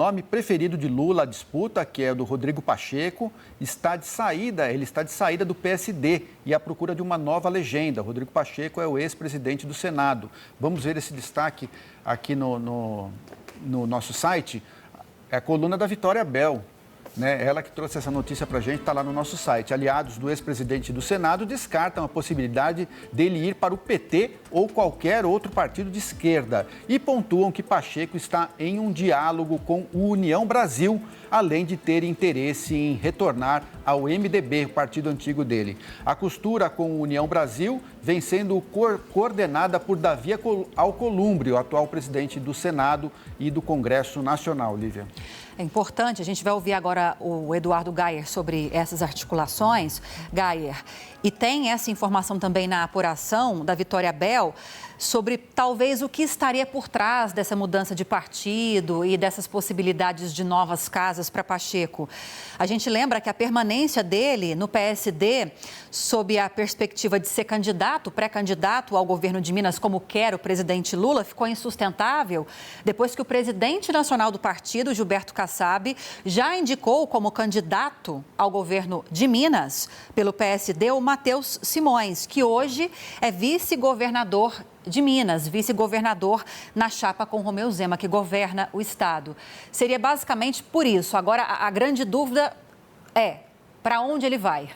O nome preferido de Lula à disputa, que é o do Rodrigo Pacheco, ele está de saída do PSD e à procura de uma nova legenda. Rodrigo Pacheco é o ex-presidente do Senado. Vamos ver esse destaque aqui no nosso site. É a coluna da Vitória Bel, né? Ela que trouxe essa notícia para a gente, está lá no nosso site. Aliados do ex-presidente do Senado descartam a possibilidade dele ir para o PT ou qualquer outro partido de esquerda e pontuam que Pacheco está em um diálogo com o União Brasil, além de ter interesse em retornar ao MDB, o partido antigo dele. A costura com o União Brasil vem sendo coordenada por Davi Alcolumbre, o atual presidente do Senado e do Congresso Nacional. Lívia. É importante, a gente vai ouvir agora o Eduardo Gayer sobre essas articulações. Gayer, e tem essa informação também na apuração da Vitória Bel sobre talvez o que estaria por trás dessa mudança de partido e dessas possibilidades de novas casas para Pacheco. A gente lembra que a permanência dele no PSD, sob a perspectiva de ser candidato, pré-candidato ao governo de Minas, como quer o presidente Lula, ficou insustentável depois que o presidente nacional do partido, Gilberto Kassab, já indicou como candidato ao governo de Minas, pelo PSD, o Matheus Simões, que hoje é vice-governador de Minas, vice-governador na chapa com Romeu Zema, que governa o estado. Seria basicamente por isso. Agora, a grande dúvida é para onde ele vai?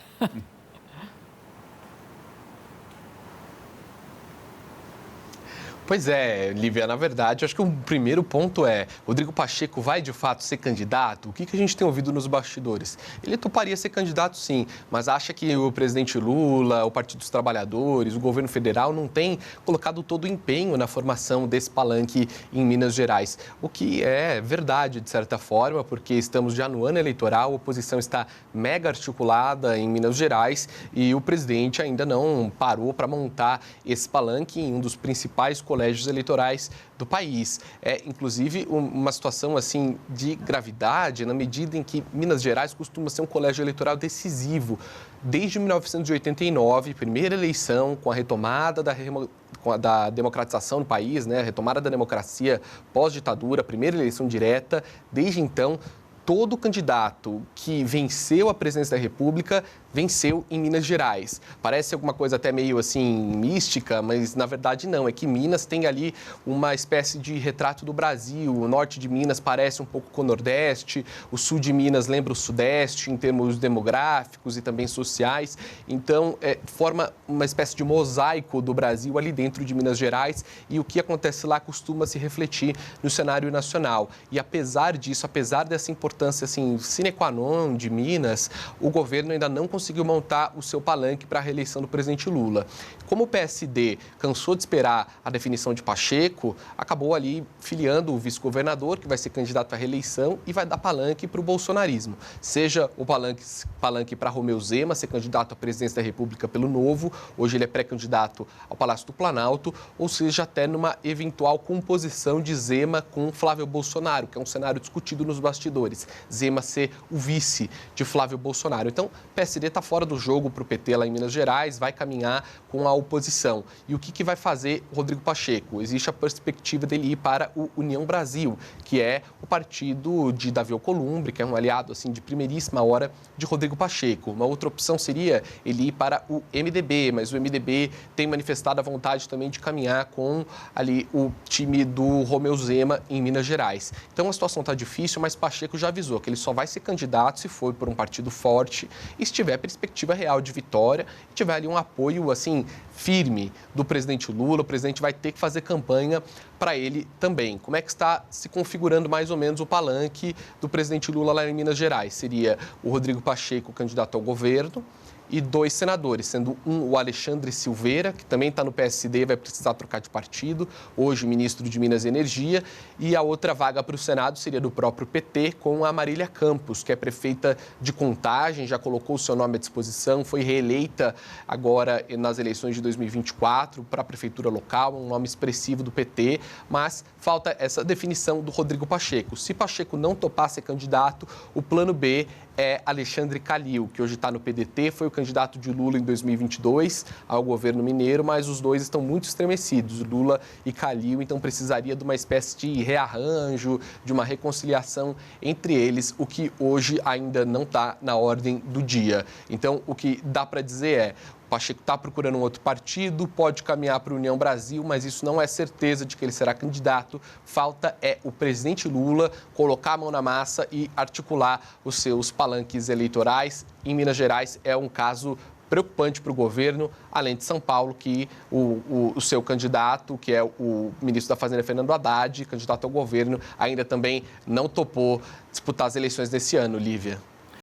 Pois é, Lívia, na verdade, acho que o primeiro ponto é, Rodrigo Pacheco vai de fato ser candidato? O que a gente tem ouvido nos bastidores? Ele toparia ser candidato sim, mas acha que o presidente Lula, o Partido dos Trabalhadores, o governo federal não tem colocado todo o empenho na formação desse palanque em Minas Gerais. O que é verdade, de certa forma, porque estamos já no ano eleitoral, a oposição está mega articulada em Minas Gerais e o presidente ainda não parou para montar esse palanque em um dos principais colégios eleitorais do país. É, inclusive, uma situação assim de gravidade na medida em que Minas Gerais costuma ser um colégio eleitoral decisivo. Desde 1989, primeira eleição com a retomada da democratização do país, né? A retomada da democracia pós-ditadura, primeira eleição direta. Desde então, todo candidato que venceu a presidência da República venceu em Minas Gerais. Parece alguma coisa até meio assim mística, mas na verdade não. É que Minas tem ali uma espécie de retrato do Brasil. O norte de Minas parece um pouco com o Nordeste, o sul de Minas lembra o Sudeste em termos demográficos e também sociais. Então, forma uma espécie de mosaico do Brasil ali dentro de Minas Gerais e o que acontece lá costuma se refletir no cenário nacional. E apesar disso, apesar dessa importância assim, sine qua non de Minas, o governo ainda não conseguiu montar o seu palanque para a reeleição do presidente Lula. Como o PSD cansou de esperar a definição de Pacheco, acabou ali filiando o vice-governador, que vai ser candidato à reeleição e vai dar palanque para o bolsonarismo. Seja o palanque para Romeu Zema, ser candidato à presidência da República pelo Novo, hoje ele é pré-candidato ao Palácio do Planalto, ou seja, até numa eventual composição de Zema com Flávio Bolsonaro, que é um cenário discutido nos bastidores. Zema ser o vice de Flávio Bolsonaro. Então, o PSD está fora do jogo para o PT lá em Minas Gerais, vai caminhar com a oposição. E o que vai fazer o Rodrigo Pacheco? Existe a perspectiva dele ir para o União Brasil, que é o partido de Davi Alcolumbre, que é um aliado assim, de primeiríssima hora de Rodrigo Pacheco. Uma outra opção seria ele ir para o MDB, mas o MDB tem manifestado a vontade também de caminhar com ali o time do Romeu Zema em Minas Gerais. Então a situação está difícil, mas Pacheco já avisou que ele só vai ser candidato se for por um partido forte e se tiver perspectiva real de vitória e tiver ali um apoio assim firme do presidente Lula. O presidente vai ter que fazer campanha para ele também. Como é que está se configurando mais ou menos o palanque do presidente Lula lá em Minas Gerais? Seria o Rodrigo Pacheco, candidato ao governo, e 2 senadores, sendo o Alexandre Silveira, que também está no PSD e vai precisar trocar de partido, hoje ministro de Minas e Energia, e a outra vaga para o Senado seria do próprio PT, com a Marília Campos, que é prefeita de Contagem, já colocou o seu nome à disposição, foi reeleita agora nas eleições de 2024 para a prefeitura local, um nome expressivo do PT, mas falta essa definição do Rodrigo Pacheco. Se Pacheco não topar ser candidato, o plano B é Alexandre Calil, que hoje está no PDT, foi o candidato de Lula em 2022 ao governo mineiro, mas os dois estão muito estremecidos, Lula e Calil, então precisaria de uma espécie de rearranjo, de uma reconciliação entre eles, o que hoje ainda não está na ordem do dia. Então, o que dá para dizer é: o Pacheco está procurando um outro partido, pode caminhar para a União Brasil, mas isso não é certeza de que ele será candidato. Falta é o presidente Lula colocar a mão na massa e articular os seus palanques eleitorais. Em Minas Gerais é um caso preocupante para o governo, além de São Paulo, que o seu candidato, que é o ministro da Fazenda, Fernando Haddad, candidato ao governo, ainda também não topou disputar as eleições desse ano, Lívia.